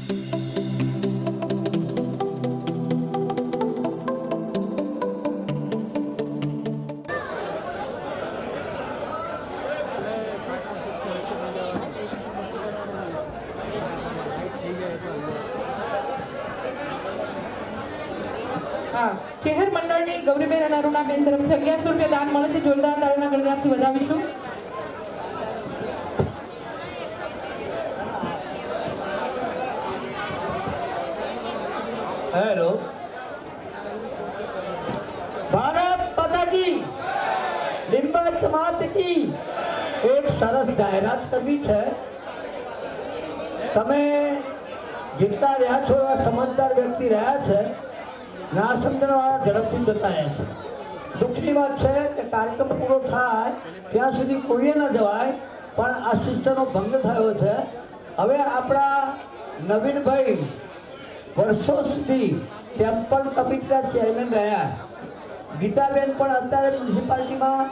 શહેર મંડળની ગૌરીબેન અને અરુણાબેન તરફથી 1100 રૂપિયા દાન મળે છે. જોરદાર તાળીના ગણગણાટથી વધાવીશું. હેલો, ભારત માતા કી, લીંબા સમાજ કી એક સરસ જાહેરાત કરવી છે. તમે જેટલા રહ્યા છો એવા સમજદાર વ્યક્તિ રહ્યા છે, ના સમજણવાળા ઝડપથી જતા રહે છે. દુઃખની વાત છે કે કાર્યક્રમ પૂરો થાય ત્યાં સુધી કોઈએ ન જવાય, પણ આ શિસ્તનો ભંગ થયો છે. હવે આપણા નવીનભાઈ વર્ષો સુધી ટેમ્પલ કમિટીના ચેરમેન રહ્યા. ગીતાબેન પણ અત્યારે મ્યુનિસિપાલિટીમાં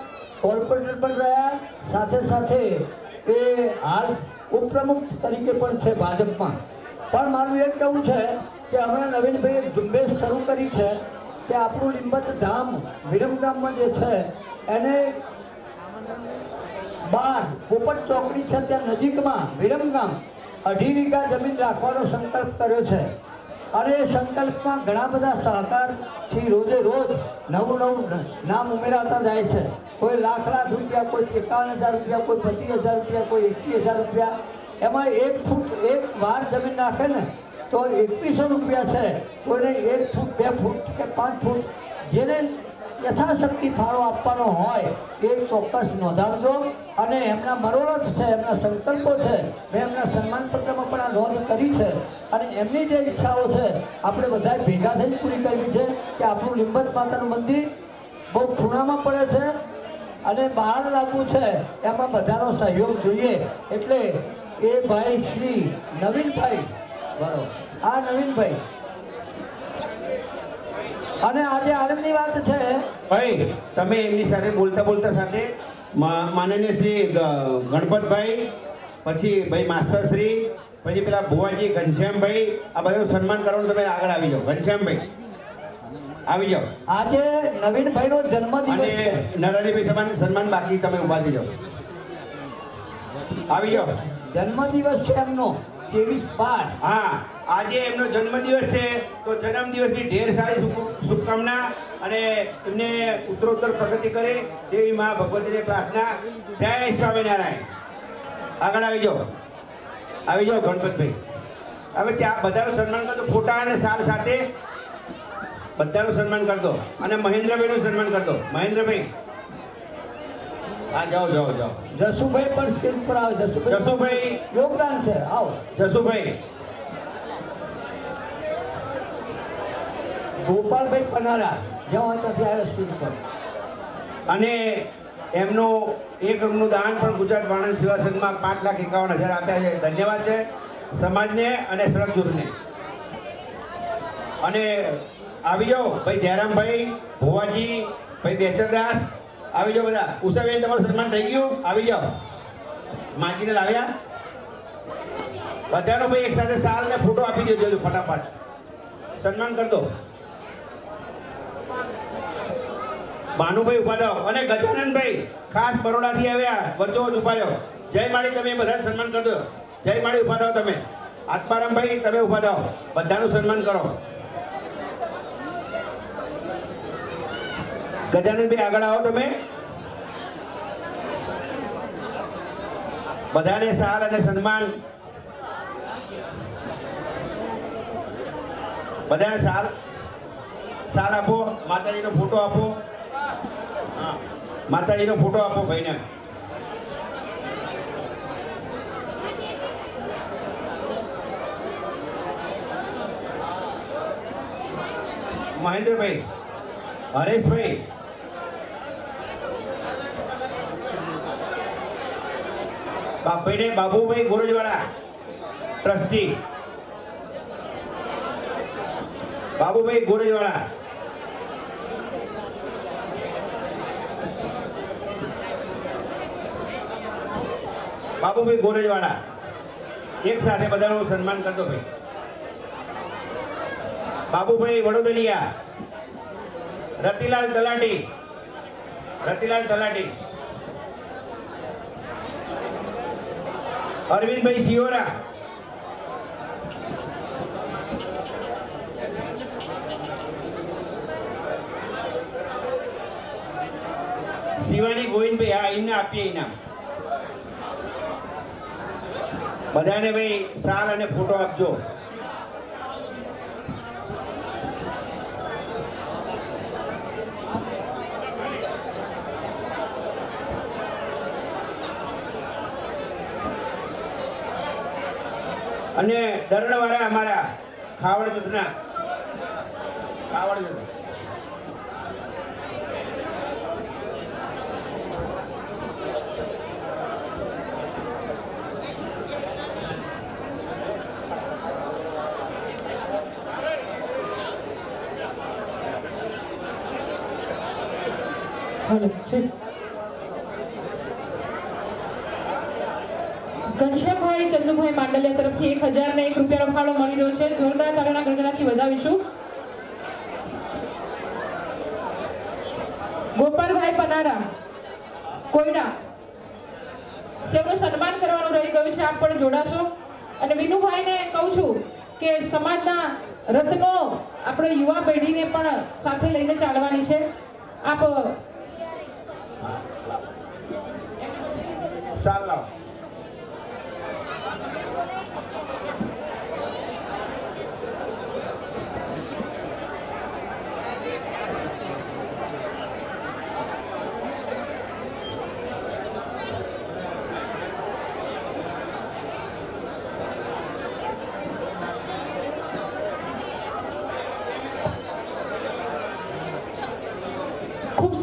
કોર્પોરેટર પણ રહ્યા, સાથે સાથે એ હાલ ઉપપ્રમુખ તરીકે પણ છે ભાજપમાં. પણ મારું એ કહેવું છે કે હમણાં નવીનભાઈએ ઝુંબેશ શરૂ કરી છે કે આપણું લીંબત ધામ વિરમગામમાં જે છે એને બહાર પોપટ ચોકડી છે ત્યાં નજીકમાં વિરમગામ 2.5 વીઘા જમીન રાખવાનો સંકલ્પ કર્યો છે. અને એ સંકલ્પમાં ઘણા બધા સહકારથી રોજે રોજ નવું નામ ઉમેરાતા જાય છે. કોઈ લાખ રૂપિયા, કોઈ 51,000 રૂપિયા, કોઈ 25,000 રૂપિયા, કોઈ 21,000 રૂપિયા. એમાં 1 ફૂટ 1 વાર જમીન નાખે ને તો 2100 રૂપિયા છે. કોઈને 1 ફૂટ 2 ફૂટ કે 5 ફૂટ જેને યથાશક્તિ ફાળો આપવાનો હોય એ ચોક્કસ નોંધાવજો. અને એમના મનોરથ છે, એમના સંકલ્પો છે, મેં એમના સન્માનપત્રમાં પણ આ નોંધ કરી છે. અને એમની જે ઈચ્છાઓ છે આપણે બધાએ ભેગા થઈને પૂરી કરવી છે કે આપણું લીંબત માતાનું મંદિર બહુ ખૂણામાં પડે છે અને બહાર લાવવું છે, એમાં બધાનો સહયોગ જોઈએ. એટલે એ ભાઈ શ્રી નવીનભાઈ, બરાબર, આ નવીનભાઈ. અને આજે આનંદની વાત છે ભાઈ, તમે એમની સાથે બોલતા સાથે માનનીય શ્રી ગણપતભાઈ, પછી ભાઈ માસ્ટરશ્રી, પછી પેલા ભુવાજી ઘનશ્યામભાઈ, આ બધું સન્માન કરવાનું. તમે આગળ આવી જાઓ. ઘનશ્યામભાઈ આવી જાઓ. આજે નવીનભાઈનો જન્મદિવસ અને નરહરિભાઈ સન્માન બાકી, તમે ઉભા થઈ જાઓ. આવી જાઓ. જન્મદિવસ છે એમનો 23/5. હા, આજે એમનો જન્મદિવસ છે તો જન્મદિવસની ઢેર સારી શુભકામના અને એમને ઉત્તરોત્તર પ્રગતિ કરે તેવી મા ભગવતીને પ્રાર્થના. જય સ્વામિનારાયણ. આગળ આવી જાઓ. આવી જાઓ ગણપતભાઈ. હવે બધાનું સન્માન કરતો, ફોટા અને સાલ સાથે બધાનું સન્માન કરતો. અને મહેન્દ્રભાઈનું સન્માન કરતો. મહેન્દ્રભાઈ, હા, જાઓ. જસુભાઈ પણ સ્ટેજ પર આવે. જસુભાઈ યોગદાન છે. આવો જસુભાઈ. ગોપાલભાઈ પનારા જ્યાં ત્યાંથી આવ્યા સ્ટેજ પર. અને એમનું એક રૂમનું દાન પણ ગુજરાત વાણંદ સેવા સંઘમાં 5,51,000 આપ્યા છે. ધન્યવાદ છે સમાજને અને સડક જૂથને. અને આવી જાઓ ભાઈ જયરામભાઈ, ભુવાજી, ભાઈ બેચરદાસ, આવી જાઓ બધા. ઉષાબેન, તમારું સન્માન થઈ ગયું. આવી જાઓ. માજીને લાવ્યા બધાનો ભાઈ એક સાથે સાલ ને ફોટો આપી દેજો ફટાફટ. સન્માન કરી દો. ભાનુભાઈ ઉભા જાઓ. અને ગજાનનભાઈ ખાસ બરોડાથી આવ્યા, વચ્ચોવચ ઉભા જાઓ. જય માળી, તમે બધાને સન્માન કરી દો. જય માળી ઉભા જાઓ. તમે આત્મારામભાઈ, તમે ઉભા જાઓ. બધાનું સન્માન કરો. ગજાનનભાઈ આગળ આવો. તમે બધાને સાલ અને સન્માન, બધાને સાલ આપો. માતાજીનો ફોટો આપો. હા, માતાજીનો ફોટો આપો ભાઈને. મહેન્દ્રભાઈ, હરેશભાઈ, બાબુભાઈ ગોરજવાળા ટ્રસ્ટી, બાબુભાઈ ગોરજવાળા, બાબુભાઈ ગોરજવાળા. એક સાથે બધાનું સન્માન કરતો ભાઈ. બાબુભાઈ વડોદરિયા, રતિલાલ તલાટી, અરવિંદભાઈ સિયોરા, શિવાની ગોવિંદભાઈ, હા એમને આપીએ ઇનામ. બધાને ભાઈ સાલ અને ફોટો આપજો. અને દરણવાળા અમારા ખાવડ જૂથના ઘનશ્યામભાઈ ચંદુભાઈ માંડલિયા તરફથી 1001 રૂપિયાનો ફાળો મળી રહ્યો છે. જોરદાર તાળીના ગણગણાટથી વધાવીશું. ગોપાલભાઈ પનારા કોઈડા, તેમનું સન્માન કરવાનું રહી ગયું છે. આપ પણ જોડાશો. અને વિનુભાઈને કહું છું કે સમાજના રત્નો આપણે યુવા પેઢીને પણ સાથે લઈને ચાલવાની છે. આપ સાલ લાવો. ખૂબ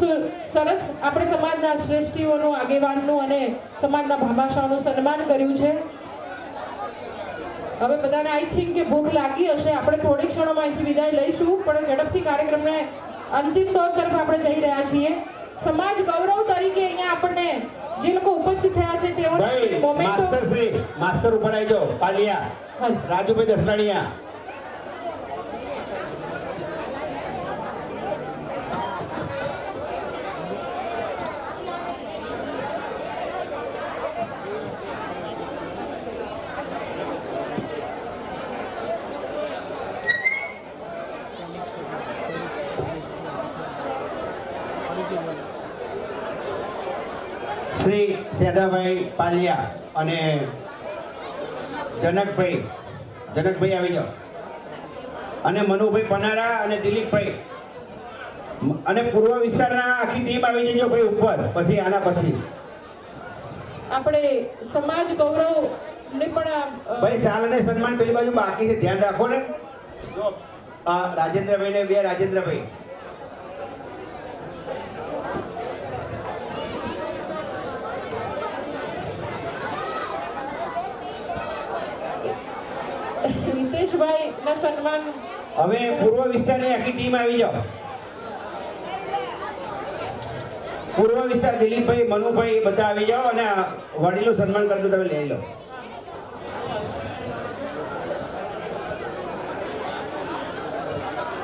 સરસ આપણે સમાજના શ્રેષ્ઠીઓનું, આગેવાનનું અને સમાજના ભામાશાહોનું સન્માન કર્યું છે. હવે બધાને આઈ થિંક કે ભૂખ લાગી હશે. આપણે થોડી ક્ષણોમાં અહીંથી વિદાય લઈશું, પણ ઝડપથી કાર્યક્રમને અંતિમ દોર તરફ આપણે જઈ રહ્યા છીએ. સમાજ ગૌરવ તરીકે અહીંયા આપણને જે લોકો ઉપસ્થિત થયા છે તેઓની મોમેન્ટો. માસ્ટર ઉપર આવી જાઓ. પાલિયા રાજુભાઈ દસરાણીયા. શ્રી સેદાભાઈ પાલિયા અને જનકભાઈ આવી જાઓ. અને મનુભાઈ પનારા અને દિલીપભાઈ અને પૂર્વ વિસ્તારના આખી ટીમ આવી જજો ભાઈ ઉપર. પછી આના પછી આપણે સમાજ ગૌરવ ને પણ ભાઈ સાલ અને સન્માન પેલી બાજુ બાકી છે, ધ્યાન રાખો ને. જો રાજેન્દ્રભાઈ ને 2 રાજેન્દ્રભાઈ. હિતેશભાઈ ના સન્માન. હવે પૂર્વ વિસ્તારની આખી ટીમ આવી જાઓ. પૂર્વ વિસ્તાર દિલીપભાઈ, મનુભાઈ બધા આવી જાઓ અને વડીલો સન્માન કરજો. તમે લઈ લો.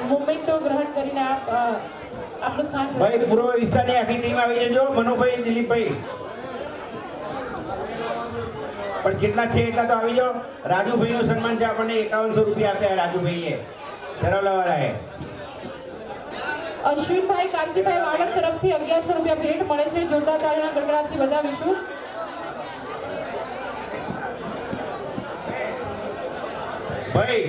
મોમેન્ટો ગ્રહણ કરીને આપ આપણું સ્થાન. ભાઈ પૂર્વ વિસ્તારની આખી ટીમ આવી જજો. મનુભાઈ, દિલીપભાઈ પણ જેટલા છે એટલા તો આવી જાઓ. રાજુભાઈ નું સન્માન છે. આપણને 5100 રૂપિયા આપ્યા રાજુભાઈએ, ધરોલાવાળાએ. અશ્વિનભાઈ કાંતિભાઈ વાળક તરફથી 1100 રૂપિયા ભેટ મળે છે. જોરદાર તાળીના ગણગણાટથી વધાવીશું. ભાઈ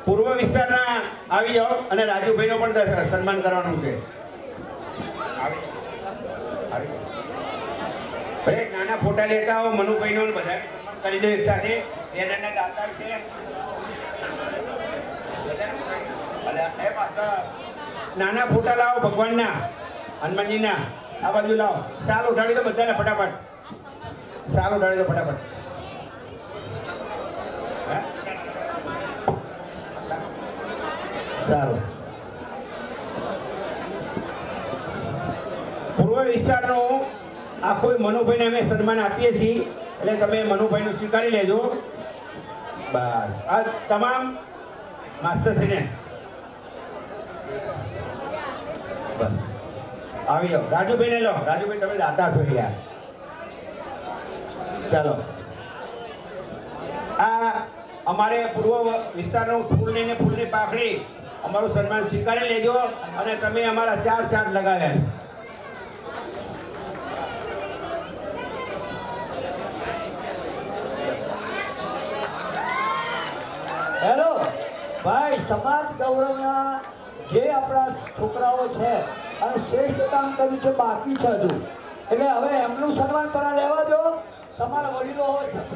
પૂર્વ વિસ્તારના આવી જાઓ અને રાજુભાઈનો પણ સન્માન કરવાનું છે. ભાઈ નાના ફોટા લેતા આવો. મનુભાઈનો બધા કરી દો એક સાથે. 2 જણના દાતા છે. નાના ફોટા લાવો ભગવાનના, હનુમાનજીના. આ બાજુ લાવો. સાલ ઉઠાડી દો બધાને ફટાફટ. સાલ ઉઠાડી દો ફટાફટ. સારું. પૂર્વ વિસ્તારનો આખો મનુભાઈને અમે સન્માન આપીએ છીએ, એટલે તમે મનુભાઈનું સ્વીકારી લેજો. બસ આ તમામ માસ્ટરશ્રીને બસ. આવી જાઓ રાજુભાઈને લો. રાજુભાઈ તમે દાતા છો યાર. ચાલો આ અમારે પૂર્વ વિસ્તારનું ફૂલ લઈને ફૂલની પાખડી અમારું સન્માન સ્વીકારી લેજો અને તમે અમારા 4 ચાર્ટ લગાવ્યા. હેલો ભાઈ, સમાજ ગૌરવના જે આપણા છોકરાઓ છે અને શ્રેષ્ઠ કામ કર્યું છે બાકી છે હજુ, એટલે હવે એમનું સન્માન પહેલા લેવા દો. તમારા વડીલો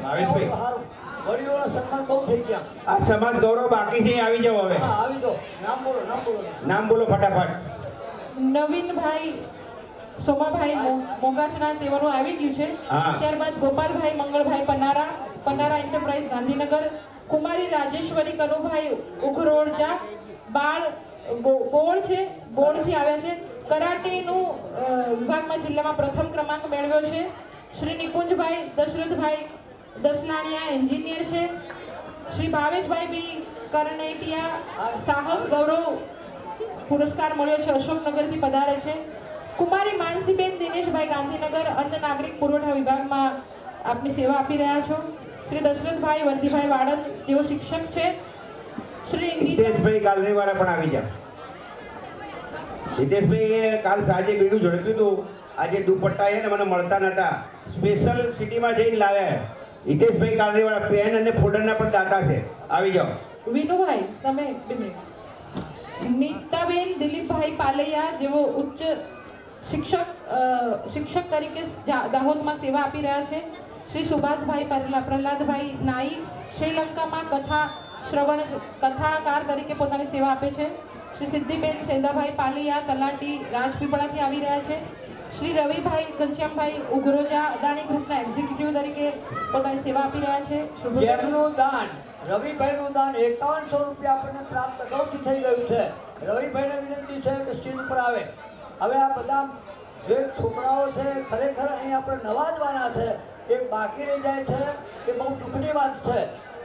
ભાવેશભાઈ. સારું, વડીલોના સન્માન બહુ થઈ ગયા. આ સમાજ ગૌરવ બાકી છે, આવી જાઓ હવે. હા, આવી દો. નામ બોલો, નામ બોલો. નામ બોલો ફટાફટ. નવીનભાઈ સોમાભાઈ મોગાસણા તેવાનું આવી ગયું છે. હા. ત્યારબાદ ગોપાલભાઈ મંગળભાઈ પન્નારા એન્ટરપ્રાઇઝ ગાંધીનગર, કુમારી રાજેશ્વરી કનુભાઈ ઉઘરોજા બાળ બોળ છે, બોળથી આવ્યા છે. કરાટેનું વિભાગમાં જિલ્લામાં પ્રથમ ક્રમાંક મેળવ્યો છે. શ્રી નિકુંજભાઈ દશરથભાઈ દસનાણિયા એન્જિનિયર છે. શ્રી ભાવેશભાઈ બી કરનેટિયા સાહસ ગૌરવ પુરસ્કાર મળ્યો છે, અશોકનગરથી પધારે છે. કુમારી માનસીબેન દિનેશભાઈ ગાંધીનગર અન્ન નાગરિક પુરવઠા વિભાગમાં આપની સેવા આપી રહ્યા છો. શ્રી દશરથભાઈ વર્ધીભાઈ વાડદ જેઓ શિક્ષક છે. શ્રી હિતેશભાઈ કાલરીવાળા પણ આવી જાઓ. હિતેશભાઈએ કાલ સાંજે બીડું ઝડપ્યું હતું. આજે દુપટ્ટા છે ને મને મળતા નતા, સ્પેશિયલ સિટીમાં જઈને લાવ્યા. હિતેશભાઈ કાલરીવાળા પેન અને ફોલ્ડરના પણ દાતા છે, આવી જાઓ. વિનુભાઈ તમે 2 મિનિટ. નીતાબેન દિલીપભાઈ પાલૈયા જેઓ ઉચ્ચ શિક્ષક તરીકે દાહોદમાં સેવા આપી રહ્યા છે. શ્રી સુભાષભાઈ પ્રહલાદભાઈ નાઈ શ્રીલંકામાં કથાકાર તરીકે પોતાની સેવા આપે છે. શ્રી સિદ્ધિબેન સેંદાભાઈ પાલિયા તલાટી રાજપીપળાથી આવી રહ્યા છે. શ્રી રવિભાઈ ઘનશ્યામભાઈ ઉઘરોજા અદાણી ગ્રુપના એક્ઝિક્યુટિવ તરીકે પોતાની સેવા આપી રહ્યા છે. એમનું દાન, રવિભાઈનું દાન 5100 રૂપિયા આપણને પ્રાપ્ત અગાઉથી થઈ ગયું છે. રવિભાઈને વિનંતી છે કે સ્ટેજ પર આવે. હવે આ બધા જે છોકરાઓ છે ખરેખર અહીં આપણે નવાજવાના છે, એ બાકી રહી જાય છે એ બહુ દુઃખની વાત છે.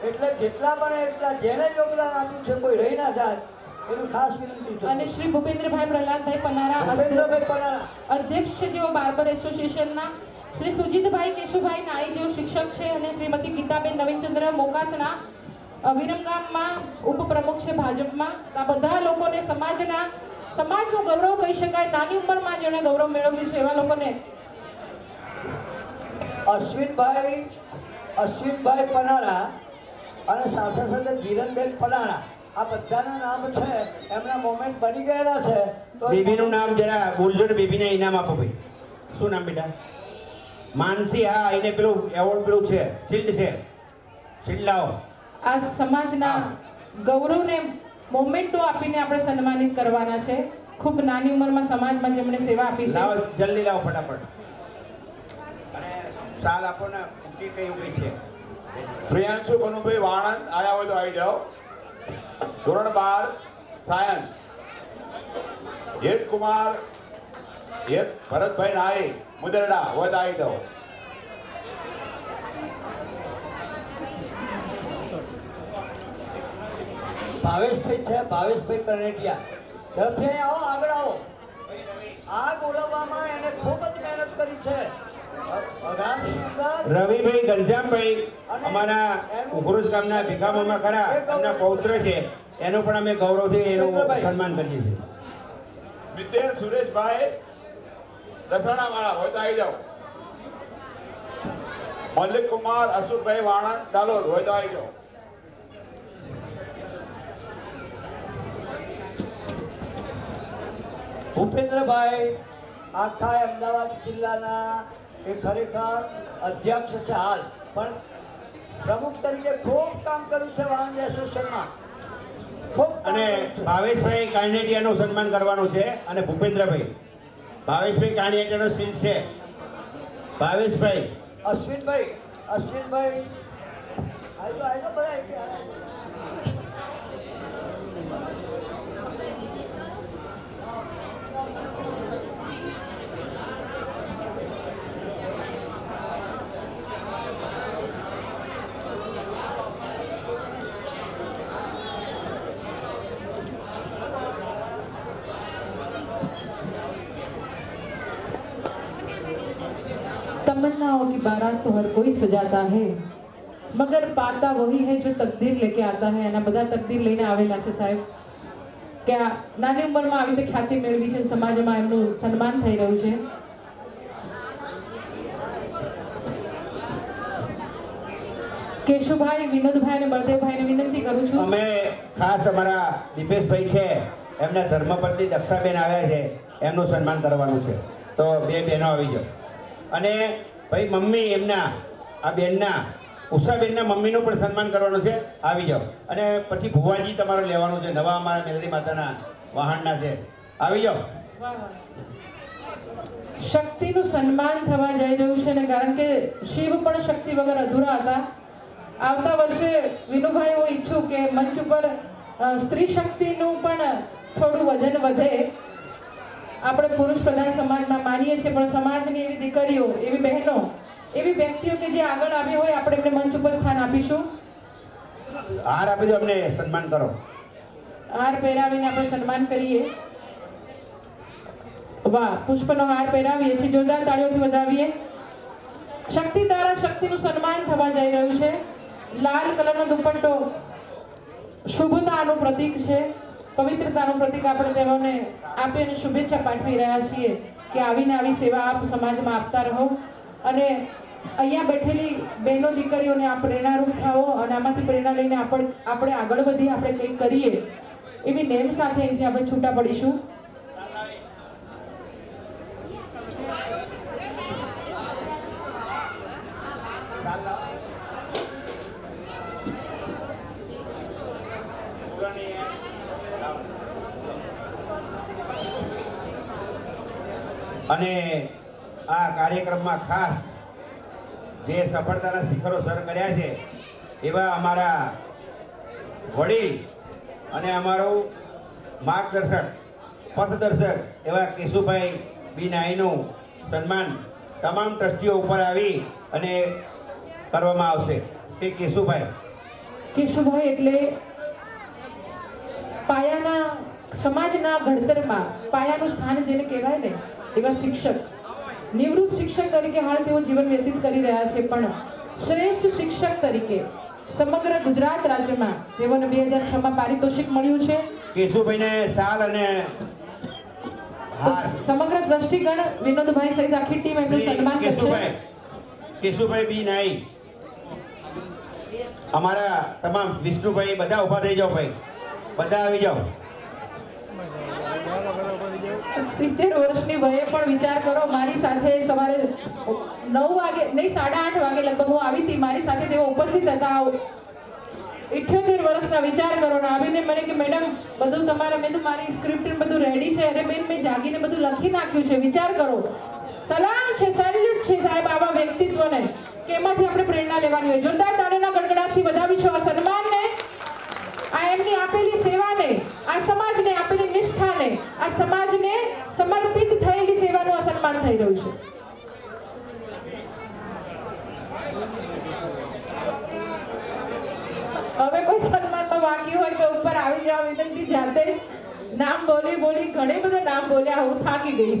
એટલે જેટલા બને એટલા જેને યોગદાન આપ્યું છે કોઈ રહી ના જાય એનું ખાસ વિનંતી છે. અને શ્રી ભૂપેન્દ્રભાઈ પ્રહલાદભાઈ પન્નારા અધ્યક્ષ છે જેઓ બાર્બર એસોસિએશનના. શ્રી સુજીતભાઈ કેશુભાઈ નાઈ જેઓ શિક્ષક છે અને શ્રીમતી ગીતાબેન નવીનચંદ્ર મોકાસણા વિરમગામમાં ઉપપ્રમુખ છે ભાજપમાં. આ બધા લોકોને સમાજનું ગૌરવ કહી શકાય, નાની ઉંમરમાં જેણે ગૌરવ મેળવ્યું છે એવા લોકોને. અશ્વિનભાઈ પનારા અને સાથે સાથે ધીરનબેન પનારા, આ બધાના નામ છે, એમના મોમેન્ટ બની ગયેલા છે. તો બેબીનું નામ જરા બોલજો ને, બેબીને ઇનામ આપો ભાઈ. શું નામ બેટા? માનસી. હા, એને પેલું એવોર્ડ પેલું છે, શિલ્ડ છે, શિલ્ડ લાવો. આ સમાજના ગૌરવને મોમેન્ટો આપીને આપણે સન્માનિત કરવાના છે. ખૂબ નાની ઉંમરમાં સમાજમાં જેમણે સેવા આપી છે. લાવો, જલ્દી લાવો ફટાફટ. અને સાલ આપો ને, ઉકી કયું કઈ છે. પ્રિયાંશુ કનુભાઈ વાણંદ આયા હોય તો આવી જાઓ. ધોરણ 12 સાયન્સ. હેતકુમાર ભરતભાઈ નાઈ મુદરડા હોય તો આવી જાઓ. ભાવેશભાઈ છે, ભાવેશભાઈ કરનેટિયા. ઝડપથી અહીં આવો, આગળ આવો. આ બોલાવવામાં એને ખૂબ જ મહેનત કરી છે. રવિભાઈ ઘનશ્યામભાઈ અમારા ઉઘરોજ ગામના ભીખામાં ખરા, એમના પૌત્ર છે, એનું પણ અમે ગૌરવથી એનું સન્માન કરીએ છીએ. મિતેર સુરેશભાઈ દસાણાવાળા હોય તો આવી જાઓ. મલ્લિક કુમાર અશોકભાઈ વાણંદ દાલોદ હોય તો આવી જાઓ. ભૂપેન્દ્રભાઈ આખા અમદાવાદ જિલ્લાના એ ખરેખર અધ્યક્ષ છે હાલ, પણ પ્રમુખ તરીકે ખૂબ કામ કર્યું છે વાણંદ એસોસિએશનમાં. અને ભાવેશભાઈ કાણેટિયાનું સન્માન કરવાનું છે. અને ભૂપેન્દ્રભાઈ ભાવેશભાઈ કાણેટિયાનો શિલ્ડ છે. ભાવેશભાઈ અશ્વિનભાઈ આજો બધા. तमन्नाओं की बारात तो हर कोई सजाता है मगर पाता वही है जो तकदीर लेके आता है અને બધા તકદીર લઈને આવેલા છે સાહેબ કે આ નાની ઉંમરમાં આવી રીતે ખ્યાતિ મેળવી છે સમાજમાં એમનું સન્માન થઈ રહ્યું છે કેશુભાઈ વિનોદભાઈ અને બળદેવભાઈને વિનંતી કરું છું અમે ખાસ અમારા દીપેશભાઈ છે એમના ધર્મપત્ની દક્ષાબેન આવ્યા છે એમનું સન્માન કરવાનું છે તો બે બહેનો આવી જાઓ અને ભાઈ મમ્મી એમના આ બેનના ઉષાબેનના મમ્મીનું પણ સન્માન કરવાનું છે આવી જાઓ અને પછી ભુવાજી તમારું લેવાનું છે નવા અમારા મેલડી માતાના વાહનના છે આવી જાઓ શક્તિનું સન્માન થવા જઈ રહ્યું છે ને કારણ કે શિવ પણ શક્તિ વગર અધૂરા હતા આવતા વર્ષે વિનુભાઈ હું ઈચ્છું કે મંચ ઉપર સ્ત્રી શક્તિનું પણ થોડું વજન વધે આપણે પુરુષ પ્રધાન સમાજમાં માનીએ છીએ પણ સમાજની એવી દીકરીઓ એવી બહેનો એવી વ્યક્તિઓ કે જે આગળ આવી હોય આપણે એમને મંચ ઉપર સ્થાન આપીશું હાર આપી દો અમને સન્માન કરો હાર પહેરાવીને આપણે સન્માન કરીએ વાહ પુષ્પનો હાર પહેરાવીએ છીએ જોરદાર તાળીઓથી વધાવીએ શક્તિ દ્વારા શક્તિનું સન્માન થવા જઈ રહ્યું છે લાલ કલરનો દુપટ્ટો શુભતાનું પ્રતીક છે પવિત્રતાનું પ્રતીક આપણે તેઓને આપી અને શુભેચ્છા પાઠવી રહ્યા છીએ કે આવીને આવી સેવા આપ સમાજમાં આપતા રહો અને અહીંયા બેઠેલી બહેનો દીકરીઓને આ પ્રેરણારૂપ થાઓ અને આમાંથી પ્રેરણા લઈને આપણે આગળ વધીએ આપણે કંઈક કરીએ એવી નેમ સાથે અહીંથી આપણે છૂટા પડીશું અને આ કાર્યક્રમમાં ખાસ જે સફળતાના શિખરો સર કર્યા છે એવા અમારા વડીલ અને અમારું માર્ગદર્શક પથદર્શક એવા કેશુભાઈ બી નાઈનું સન્માન તમામ ટ્રસ્ટીઓ ઉપર આવી અને કરવામાં આવશે તે કેશુભાઈ એટલે પાયાના સમાજના ઘડતરમાં પાયાનું સ્થાન જેને કહેવાય ને એવા શિક્ષક નિવૃત્ત શિક્ષક તરીકે હાલ તેઓ જીવન વ્યતીત કરી રહ્યા છે પણ શ્રેષ્ઠ શિક્ષક તરીકે સમગ્ર ગુજરાત રાજ્યમાં તેઓને 2006માં પારિતોષિક મળ્યું છે કેશુભાઈને સાલ અને સમગ્ર દ્રષ્ટિગણ વિનોદભાઈ સહિત આખી ટીમ એમનું સન્માન કરશે કેશુભાઈ બી નાઈ અમારા તમામ વિષ્ણુભાઈ બધા ઊભા થઈ જાઓ ભાઈ બધા આવી જાઓ 70 વર્ષની વયે પણ વિચાર કરો મારી સાથે સવારે 9 વાગે નહીં 8:30 વાગે લગભગ હું આવી હતી મારી સાથે તેઓ ઉપસ્થિત હતા 78 વર્ષના વિચાર કરો ને આવીને મને કે મેડમ બધું તમારા મેં તો મારી સ્ક્રિપ્ટ બધું રેડી છે અરે બેન મેં જાગીને બધું લખી નાખ્યું છે વિચાર કરો સલામ છે સેલ્યુટ છે સાહેબ આવા વ્યક્તિત્વને કે એમાંથી આપણે પ્રેરણા લેવાની હોય જોરદાર તાળીઓના ગડગડાટથી વધાવીશું આ સન્માનને આ એમની આપેલી સેવાને આ સમાજને આપેલી નિષ્ઠાને આ સમાજને સમર્પિત થયેલી સેવાનું આ સન્માન થઈ રહ્યું છે હવે કોઈ સન્માનમાં બાકી હોય તો ઉપર આવી જાવ વિનંતી જાતે નામ બોલી ઘણી બધા નામ બોલ્યા હું થાકી ગઈ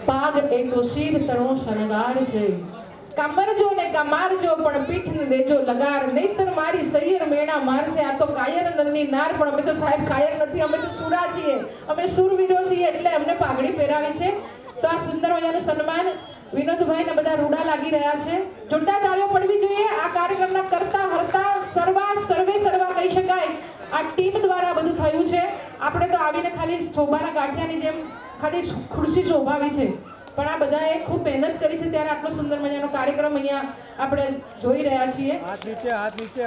પાગ એકો શીર તણો શણગાર છે કામરજો ને કામારજો પણ પીઠને દેજો લગાર નહીતર મારી સૈયર મેણા મારશે આ તો કાયર નરની નાર પણ અમે તો સાહેબ કાયર નથી અમે તો સુરા છીએ અમે સુરવીરો છીએ એટલે અમને પાઘડી પહેરાવી છે તો આ સુંદર મજાનું સન્માન વિનોદભાઈ ને બધા રૂડા લાગી રહ્યા છે જોરદાર તાળીઓ પડવી જોઈએ આ કાર્યક્રમના કરતા હરતા સર્વા કહી શકાય આ ટીમ દ્વારા બધું થયું છે આપણે તો આવીને ખાલી શોભાના ગાંઠિયાની જેમ ખાલી ખુરશી શોભાવી છે પણ આ બધાએ ખૂબ મહેનત કરી છે ત્યારે આટલો સુંદર મજાનો કાર્યક્રમ અહીંયા આપણે જોઈ રહ્યા છીએ હાથ નીચે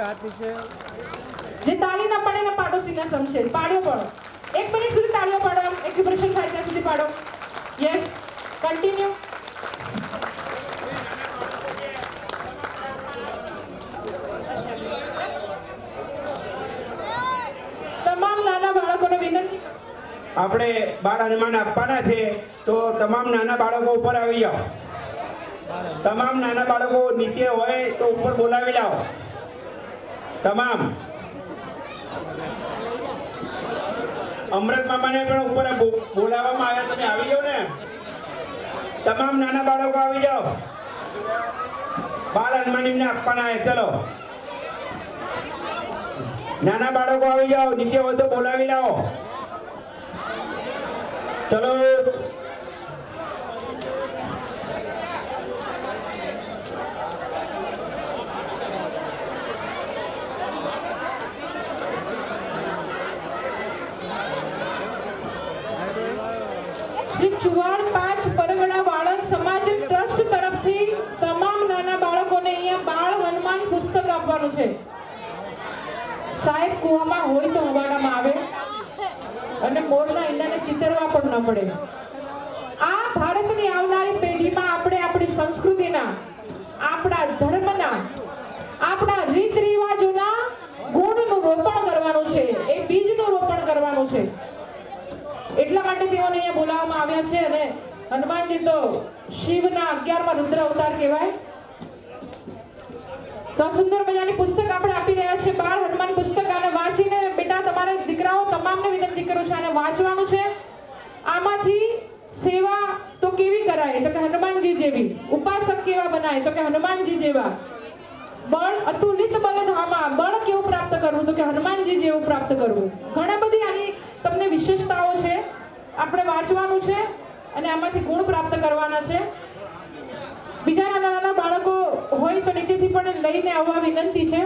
જે તાળીના પડે ને પાડોશીના સમ છે પાડ્યો પડો 1 મિનિટ સુધી તાળીઓ પાડો એક્યુપ્રેશર થાય ત્યાં સુધી પાડો યસ કન્ટિન્યુ તમામ નાના બાળકોને વિનંતી આપણે બાળ હનુમાન આપવાના છે, તો તમામ નાના બાળકો ઉપર આવી જાઓ. તમામ નાના બાળકો નીચે હોય તો ઉપર બોલાવી લાવો. તમામ અમૃત મામાને પણ ઉપર બોલાવવામાં આવ્યા, તમે આવી જાઓ ને. તમામ નાના બાળકો આવી જાઓ. બાળ હનુમાન એમને આપવાના છે. ચલો નાના બાળકો આવી જાઓ, નીચે હોય તો બોલાવી લાવો. ચલો શ્રી ચુવાણ 5 પરગણા વાળંદ સમાજ ટ્રસ્ટ તરફથી તમામ નાના બાળકોને અહીંયા બાળ હનુમાન પુસ્તક આપવાનું છે. સાહેબ કુવામાં હોય તો હવાડામાં આવે અને મોરના ઈંડાને ચિતરવા પણ ન પડે. આ ભારતની આવનારી પેઢીમાં આપણે આપણી સંસ્કૃતિના, આપણા ધર્મના, આપણા રીત રિવાજોના ગુણનું રોપણ કરવાનું છે, એ બીજનું રોપણ કરવાનું છે. એટલા માટે તેઓને અહીંયા બોલાવવામાં આવ્યા છે. અને હનુમાનજી તો શિવના 11મા રુદ્ર અવતાર કહેવાય. તો સુંદર મજાની પુસ્તક આપણે આપી રહ્યા છે, બાળ હનુમાન પુસ્તક. અને વાંચીને બેટા તમારે દીકરાઓ તમામને વિનંતી કરું છું, આને વાંચવાનું છે. આમાંથી સેવા તો કેવી કરાય તો કે હનુમાનજી જેવી, ઉપાસક કેવા બનાય તો કે હનુમાનજી જેવા, બળ અતુલિત બલધામા, બળ કેવું પ્રાપ્ત કરવું તો કે હનુમાનજી જેવું પ્રાપ્ત કરવું. ઘણા બધી આની તમને વિશેષતાઓ છે, આપણે વાંચવાનું છે અને આમાંથી ગુણ પ્રાપ્ત કરવાના છે. બીજા નાના નાના બાળકો હોય તો નીચેથી પણ લઈને આવવા વિનંતી છે.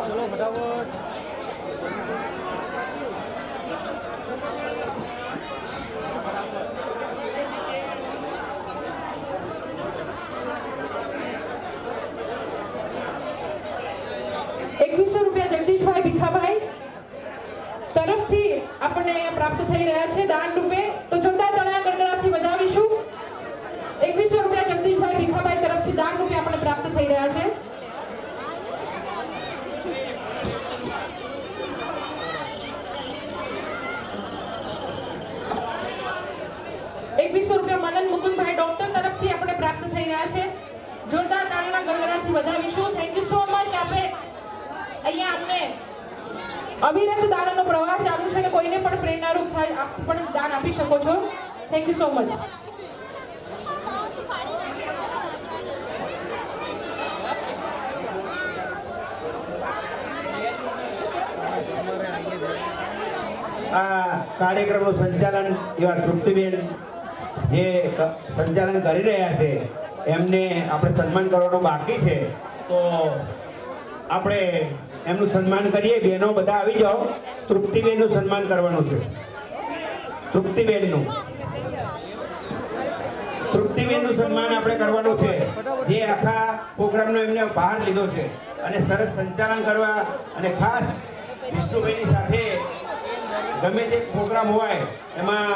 ચલો ફટાફટ. ₹2100 જગદીશભાઈ ભીખાભાઈ તરફથી આપણને અહીંયા પ્રાપ્ત થઈ રહ્યા છે દાન રૂપે. તો જોરદાર તાળીના ગડગડાટથી વધાવીશું. ₹2100 જગદીશભાઈ ભીખાભાઈ તરફથી દાન રૂપે આપણને પ્રાપ્ત થઈ રહ્યા છે. ₹2100 મનન મુકુંદભાઈ ડોક્ટર તરફથી આપણે પ્રાપ્ત થઈ રહ્યા છે. જોરદાર તાળીના ગડગડાટથી વધાવીશું. Thank you so much. આપણે અહીંયા અમને અવિરત દાનનો પ્રવાહ ચાલુ છે અને કોઈને પણ પ્રેરણારૂપ થાય આપ પણ દાન આપી શકો છો. Thank you so much. આ કાર્યક્રમનું સંચાલન એવા તૃપ્તિબેન જે સંચાલન કરી રહ્યા છે, એમને આપણે સન્માન કરવાનું બાકી છે. તો આપણે એમનું સન્માન કરીએ. બહેનો બધા આવી જાઓ. તૃપ્તિબેનનું સન્માન કરવાનું છે. તૃપ્તિબેનનું સન્માન આપણે કરવાનું છે, જે આખા પ્રોગ્રામનો એમને ભાગ લીધો છે અને સરસ સંચાલન કરવા. અને ખાસ વિષ્ણુભાઈની સાથે ગમે તે પ્રોગ્રામ હોય એમાં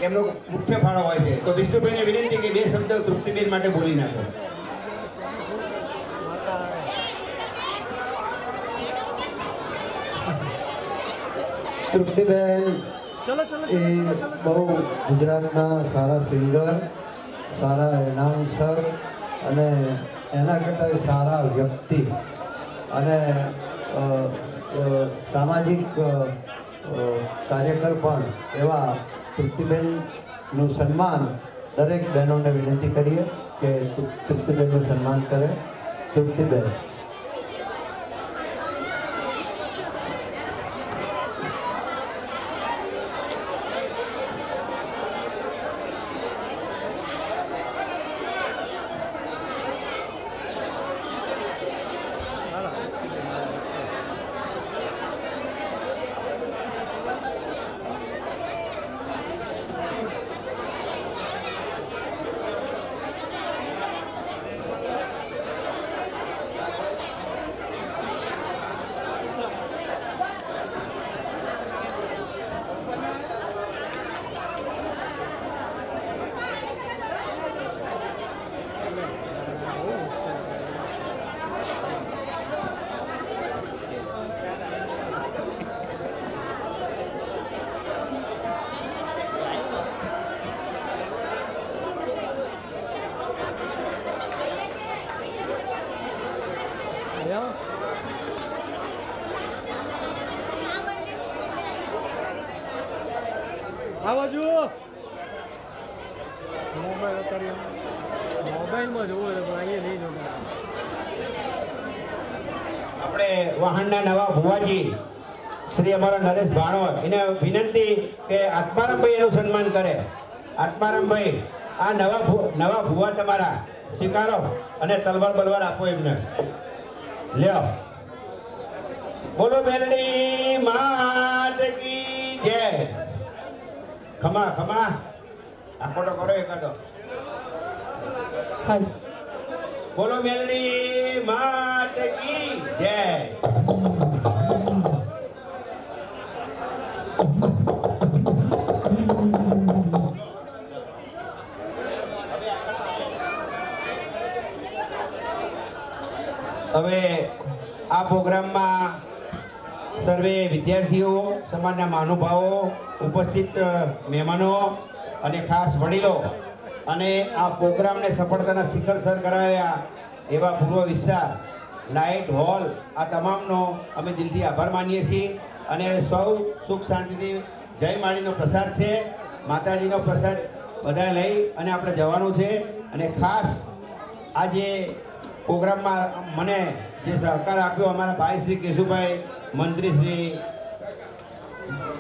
એમનો મુખ્ય ફાળો હોય છે. તો વિષ્ણુભાઈને વિનંતી કે 2 શબ્દ તૃપ્તિબેન માટે બોલી નાખો. તૃપ્તિબેન એ બહુ ગુજરાતના સારા સિંગર, સારા એનાઉન્સર અને એના કરતાં સારા વ્યક્તિ અને સામાજિક કાર્યકર પણ એવા તૃપ્તિબેનનું સન્માન દરેક બહેનોને વિનંતી કરીએ કે તૃપ્તિબેનનું સન્માન કરે. તૃપ્તિબેન. આ બાજુ મોબાઈલ અત્યારે મોબાઈલમાં જોવો છે પણ અહીંયા નહીં જોતા. આપણે વાહનના નવા ભુવાજી શ્રી અમારા નરેશ ભાણો એને વિનંતી કે આત્મારામભાઈ એનું સન્માન કરે. આત્મારામભાઈ આ નવા ભુવા તમારા સ્વીકારો અને તલવાર બલવાર આપો એમને. લ્યો બોલો બેલડી માત કી જય. ખમા ખમા આખો તો કરો એકાદો. હાલ બોલો મેલડી માત કી જય. હવે આ પ્રોગ્રામમાં સર્વે વિદ્યાર્થીઓ, સમાજના મહાનુભાવો, ઉપસ્થિત મહેમાનો અને ખાસ વડીલો અને આ પ્રોગ્રામને સફળતાના શિખર સર કરાવ્યા એવા પૂર્વ વિસ્તાર, લાઇટ હોલ, આ તમામનો અમે દિલથી આભાર માનીએ છીએ. અને સૌ સુખ શાંતિથી જય માળીનો પ્રસાદ છે, માતાજીનો પ્રસાદ બધા લઈ અને આપણે જવાનું છે. અને ખાસ આજે પ્રોગ્રામમાં મને જે સહકાર આપ્યો અમારા ભાઈ શ્રી કેશુભાઈ, મંત્રી શ્રી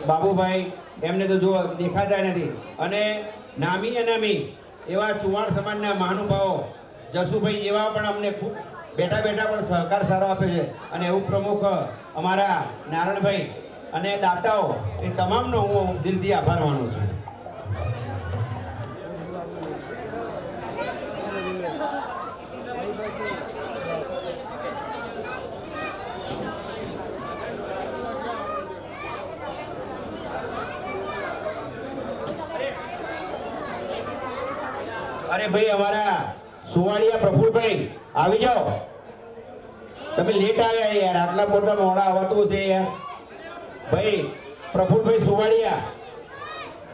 બાબુભાઈ, એમને તો જો દેખાતા નથી, અને નામી અનામી એવા ચુવાણ સમાજના મહાનુભાવો જસુભાઈ એવા પણ અમને ખૂબ બેઠા બેઠા પણ સહકાર સારો આપે છે. અને એવું પ્રમુખ અમારા નારાયણભાઈ અને દાતાઓ, એ તમામનો હું દિલથી આભાર માનું છું. અરે ભાઈ અમારા સુવાડિયા પ્રફુલભાઈ આવી જાઓ. તમે લેટ આવ્યા યાર, આટલા મોટા મોડા આવતું છે યાર. ભાઈ પ્રફુલભાઈ સુવાડિયા,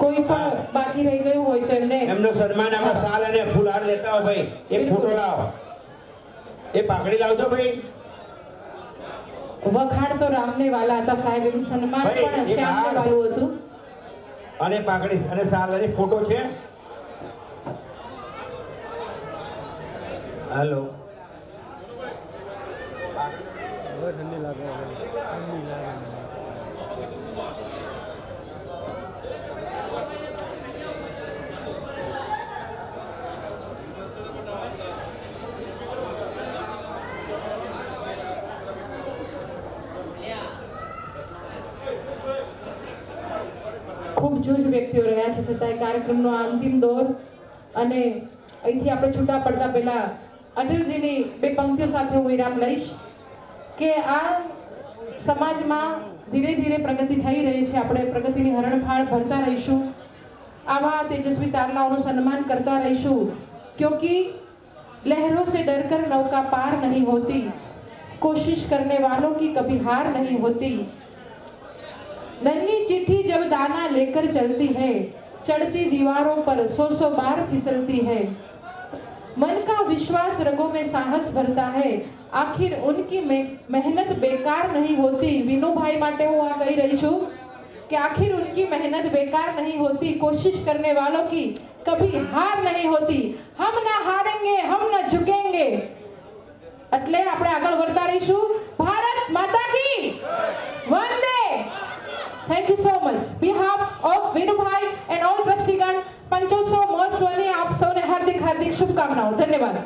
કોઈ પણ બાકી રહી ગયું હોય તો એમનો સન્માન આમાં સાલ અને ફૂલહાર લેતા હો ભાઈ. એક ફોટો લાવો, એ પાઘડી લાવજો ભાઈ. વખાણ તો રામને વાલા હતા સાહેબ, એનું સન્માન પણ શ્યામને વાલું હતું. અને પાઘડી અને સાલ અને ફોટો છે. હેલો, હવે ઠંડી લાગે ઠંડી લાગે. ખૂબ જૂજ વ્યક્તિઓ રહ્યા છે, છતાંય કાર્યક્રમનો આ અંતિમ દોર. અને અહીંથી આપણે છૂટા પડતા પહેલા અટલજીની બે પંક્તિઓ સાથે હું વિરામ લઈશ કે આ સમાજમાં ધીરે ધીરે પ્રગતિ થઈ રહી છે. આપણે પ્રગતિની હરણફાળ ભરતા રહીશું, આવા તેજસ્વી તારલાઓનું સન્માન કરતા રહીશું. क्योंकि लहरों से डरकर नौका पार नहीं होती, कोशिश करने वालों की कभी हार नहीं होती. नन्ही चिट्ठी जब दाना लेकर चलती है, चढ़ती दीवारों पर 100 बार फिसलती है. मन का विश्वास रगों में साहस भरता है, आखिर उनकी मेहनत बेकार नहीं होती. विनोभाई માટે હું આ કહી રહી છું कि आखिर उनकी मेहनत बेकार नहीं होती, कोशिश करने वालों की कभी हार नहीं होती. हम ना हारेंगे, हम ना झुकेंगे. એટલે આપણે આગળ વધતા રહીશું. ભારત માતા કી વંદે. Thank you so much. Behalf of Vinuભાઈ and all ટ્રસ્ટીગણ, 500 મહોત્સવની આપ સૌને હાર્દિક હાર્દિક શુભકામનાઓ. ધન્યવાદ.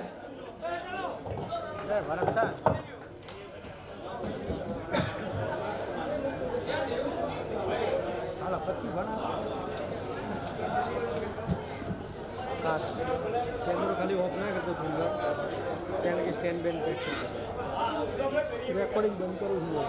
કેમેરો ખાલી ઓફ ના કરતો થોડી વાર, કે સ્ટેન્ડ બેન્ડ રેકોર્ડિંગ બંધ કરું છું.